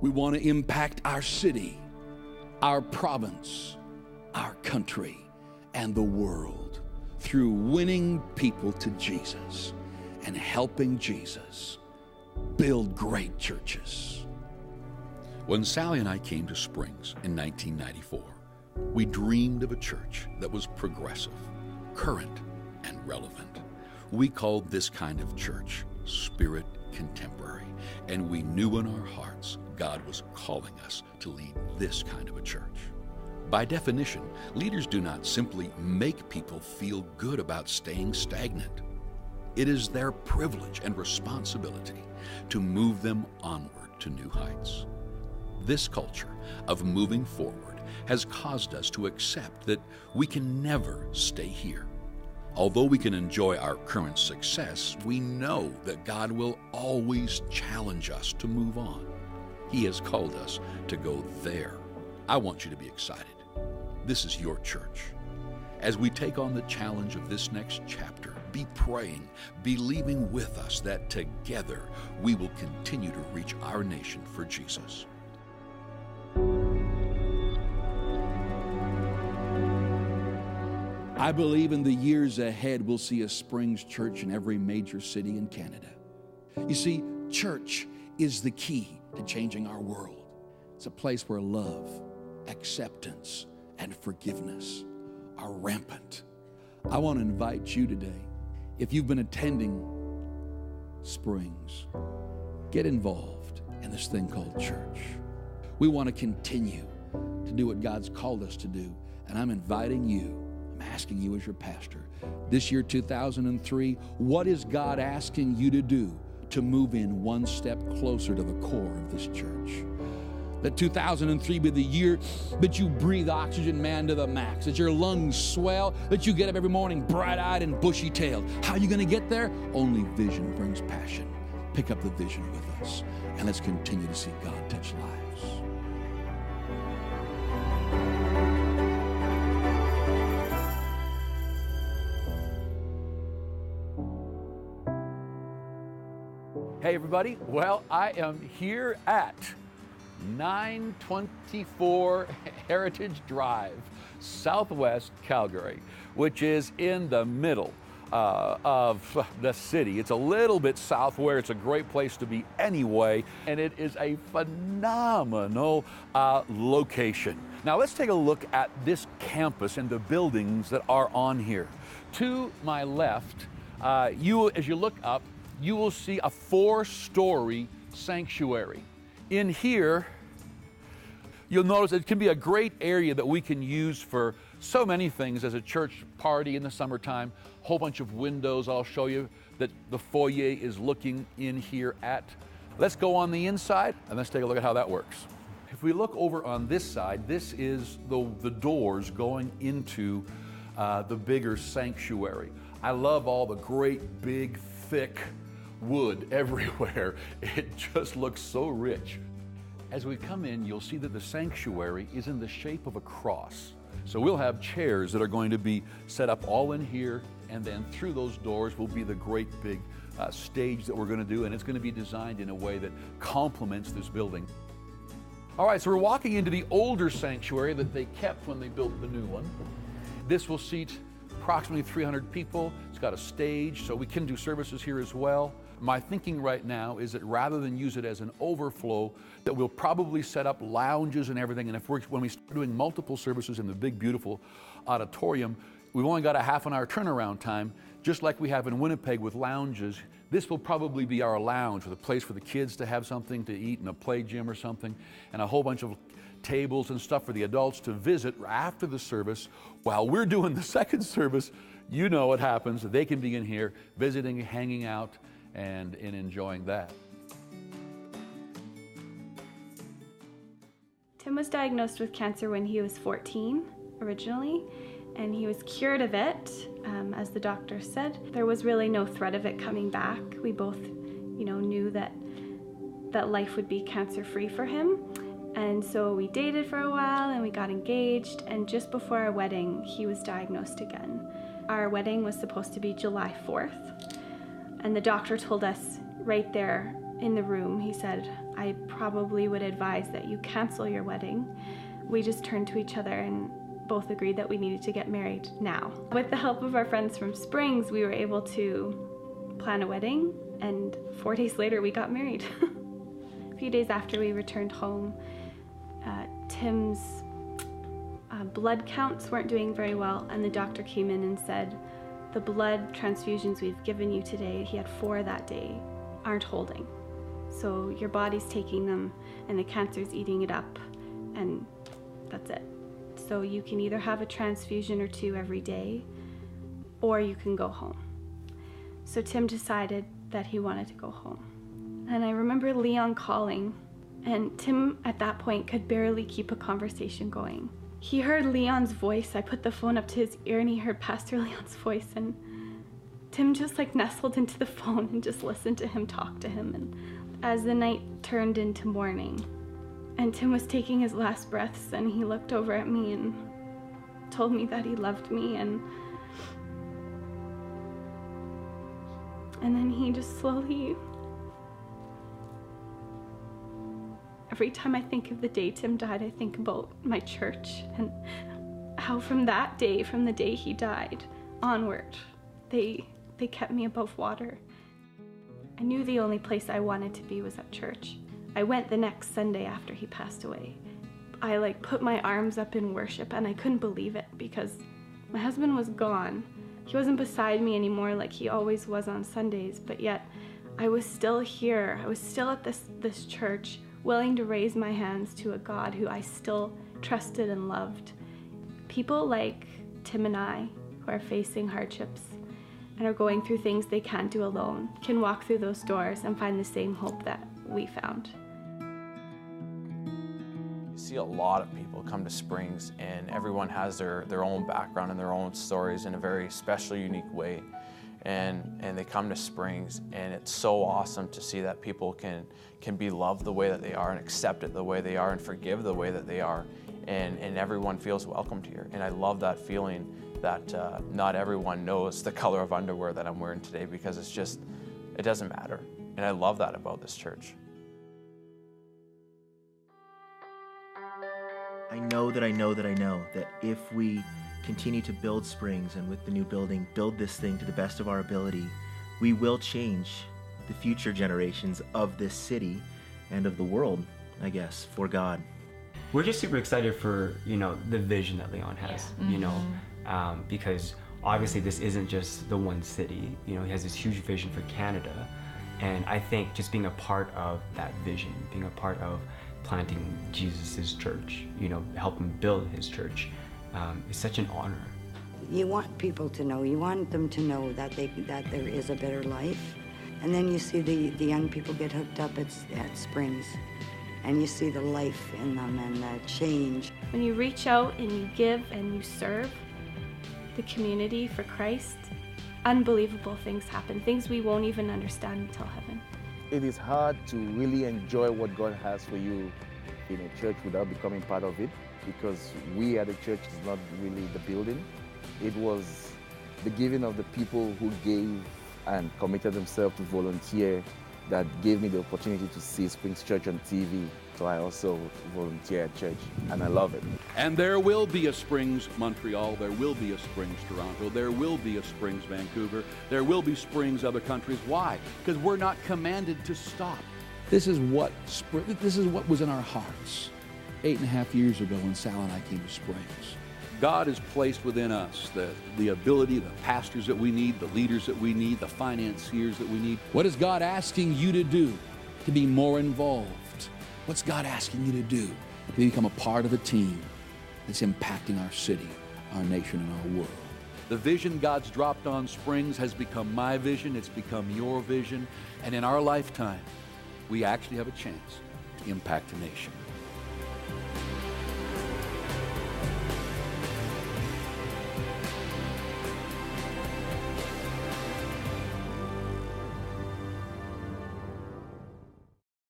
We want to impact our city, our province, our country, and the world through winning people to Jesus and helping Jesus build great churches. When Sally and I came to Springs in 1994, we dreamed of a church that was progressive, current, and relevant. We called this kind of church Spirit Contemporary, and we knew in our hearts God was calling us to lead this kind of a church. By definition, leaders do not simply make people feel good about staying stagnant. It is their privilege and responsibility to move them onward to new heights. This culture of moving forward has caused us to accept that we can never stay here. Although we can enjoy our current success, we know that God will always challenge us to move on. He has called us to go there. I want you to be excited. This is your church. As we take on the challenge of this next chapter, be praying, believing with us that together we will continue to reach our nation for Jesus. I believe in the years ahead we'll see a Springs church in every major city in Canada. You see, church is the key to changing our world. It's a place where love, acceptance, and forgiveness are rampant. I want to invite you today, if you've been attending Springs, get involved in this thing called church. We want to continue to do what God's called us to do, and I'm inviting you, I'm asking you as your pastor, this year 2003, what is God asking you to do to move in one step closer to the core of this church? Let 2003 be the year that you breathe oxygen, man, to the max, that your lungs swell, that you get up every morning bright-eyed and bushy-tailed. How are you going to get there? Only vision brings passion. Pick up the vision with us, and let's continue to see God touch lives. Hey, everybody. Well, I am here at 924 Heritage Drive, Southwest Calgary, which is in the middle of the city. It's a little bit south where it's a great place to be anyway, and it is a phenomenal location. Now let's take a look at this campus and the buildings that are on here. To my left, as you look up, you will see a 4-story sanctuary. In here, you'll notice it can be a great area that we can use for so many things as a church party in the summertime. Whole bunch of windows I'll show you that the foyer is looking in here at. Let's go on the inside and let's take a look at how that works. If we look over on this side, this is the doors going into the bigger sanctuary. I love all the great big thick wood everywhere. It just looks so rich. As we come in, you'll see that the sanctuary is in the shape of a cross. So we'll have chairs that are going to be set up all in here, and then through those doors will be the great big stage that we're going to do, and it's going to be designed in a way that complements this building. All right, so we're walking into the older sanctuary that they kept when they built the new one. This will seat approximately 300 people. It's got a stage, so we can do services here as well. My thinking right now is that rather than use it as an overflow, that we'll probably set up lounges and everything, and when we start doing multiple services in the big, beautiful auditorium, we've only got a half-an-hour turnaround time, just like we have in Winnipeg with lounges. This will probably be our lounge, with a place for the kids to have something to eat and a play gym or something, and a whole bunch of tables and stuff for the adults to visit after the service. While we're doing the second service, you know what happens. They can be in here visiting, hanging out, and enjoying that. Tim was diagnosed with cancer when he was 14 originally, and he was cured of it, as the doctor said. There was really no threat of it coming back. We both, knew that life would be cancer-free for him. And so we dated for a while and we got engaged, and just before our wedding, he was diagnosed again. Our wedding was supposed to be July 4th, and the doctor told us right there in the room, he said, I probably would advise that you cancel your wedding. We just turned to each other and both agreed that we needed to get married now. With the help of our friends from Springs, we were able to plan a wedding, and 4 days later we got married. A few days after we returned home, Tim's blood counts weren't doing very well, and the doctor came in and said, the blood transfusions we've given you today, he had 4 that day, aren't holding. So your body's taking them and the cancer's eating it up, and that's it. So you can either have a transfusion or 2 every day, or you can go home. So Tim decided that he wanted to go home. And I remember Leon calling, and Tim at that point could barely keep a conversation going. He heard Leon's voice. I put the phone up to his ear and he heard Pastor Leon's voice, and Tim just like nestled into the phone and just listened to him talk to him. And as the night turned into morning and Tim was taking his last breaths, and he looked over at me and told me that he loved me, and then he just slowly, every time I think of the day Tim died, I think about my church and how from that day, from the day he died onward, they kept me above water. I knew the only place I wanted to be was at church. I went the next Sunday after he passed away. I put my arms up in worship, and I couldn't believe it because my husband was gone. He wasn't beside me anymore like he always was on Sundays, but yet I was still here. I was still at this church, willing to raise my hands to a God who I still trusted and loved. People like Tim and I, who are facing hardships and are going through things they can't do alone, can walk through those doors and find the same hope that we found. You see a lot of people come to Springs, and everyone has their own background and their own stories in a very special, unique way. And they come to Springs, and it's so awesome to see that people can be loved the way that they are and accepted the way they are and forgive the way that they are, and everyone feels welcomed here. And I love that feeling that not everyone knows the color of underwear that I'm wearing today, because it doesn't matter. And I love that about this church. I know that if we continue to build Springs, and with the new building, build this thing to the best of our ability, we will change the future generations of this city and of the world, I guess, for God. We're just super excited for, the vision that Leon has, because obviously this isn't just the one city. He has this huge vision for Canada. And I think just being a part of that vision, being a part of planting Jesus' church, helping build his church, is such an honor. You want people to know, you want them to know that there is a better life. And then you see the young people get hooked up at Springs, and you see the life in them and the change. When you reach out and you give and you serve the community for Christ, unbelievable things happen, things we won't even understand until heaven. It is hard to really enjoy what God has for you in a church without becoming part of it, because we at the church is not really the building. It was the giving of the people who gave and committed themselves to volunteer that gave me the opportunity to see Springs Church on TV. So I also volunteer at church, and I love it. And there will be a Springs Montreal, there will be a Springs Toronto, there will be a Springs Vancouver, there will be Springs other countries. Why? Because we're not commanded to stop. This is what was in our hearts 8.5 years ago when Sal and I came to Springs. God has placed within us the ability, the pastors that we need, the leaders that we need, the financiers that we need. What is God asking you to do to be more involved? What's God asking you to do to become a part of a team that's impacting our city, our nation, and our world? The vision God's dropped on Springs has become my vision, it's become your vision, and in our lifetime, we actually have a chance to impact a nation.